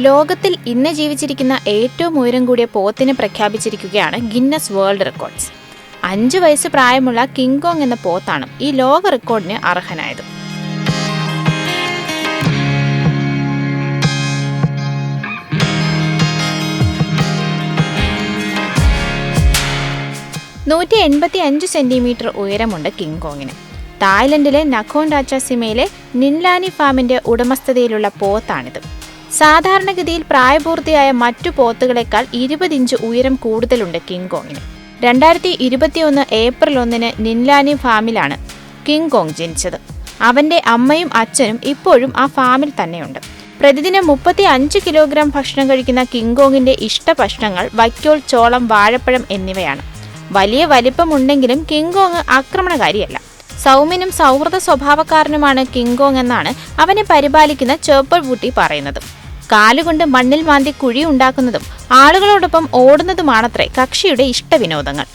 ലോകത്തിൽ ഇന്ന് ജീവിച്ചിരിക്കുന്ന ഏറ്റവും ഉയരം കൂടിയ പോത്തിനെ പ്രഖ്യാപിച്ചിരിക്കുകയാണ് ഗിന്നസ് വേൾഡ് റെക്കോർഡ്സ്. 5 വയസ്സ് പ്രായമുള്ള കിങ് കോങ് എന്ന പോത്താണ് ഈ ലോക റെക്കോർഡിന് അർഹനായത്. സെന്റിമീറ്റർ ഉയരമുണ്ട് കിങ് കോങ്ങിന്. തായ്ലൻഡിലെ നഖോൺ രാജാസിമയിലെ നിൻലാനി ഫാമിന്റെ ഉടമസ്ഥതയിലുള്ള പോത്താണിത്. സാധാരണഗതിയിൽ പ്രായപൂർത്തിയായ മറ്റു പോത്തുകളെക്കാൾ 20 ഇഞ്ച് ഉയരം കൂടുതലുണ്ട് കിങ് കോങ്ങിന്. 2021 ഏപ്രിൽ 1 നിൻലാനി ഫാമിലാണ് കിങ് കോങ് ജനിച്ചത്. അവന്റെ അമ്മയും അച്ഛനും ഇപ്പോഴും ആ ഫാമിൽ തന്നെയുണ്ട്. പ്രതിദിനം 35 കിലോഗ്രാം ഭക്ഷണം കഴിക്കുന്ന കിങ് കോങ്ങിന്റെ ഇഷ്ടഭക്ഷണങ്ങൾ വൈക്കോൽ, ചോളം, വാഴപ്പഴം എന്നിവയാണ്. വലിയ വലിപ്പമുണ്ടെങ്കിലും കിങ് കോങ് ആക്രമണകാരിയല്ല. സൗമ്യനും സൗഹൃദ സ്വഭാവക്കാരനുമാണ് കിങ് കോങ് എന്നാണ് അവനെ പരിപാലിക്കുന്ന ചേപ്പർ വുട്ടി പറയുന്നത്. കാലുകൊണ്ട് മണ്ണിൽ മാന്തി കുഴി ഉണ്ടാക്കുന്നതും ആളുകളോടൊപ്പം ഓടുന്നതുമാണത്രേ കക്ഷിയുടെ ഇഷ്ടവിനോദങ്ങൾ.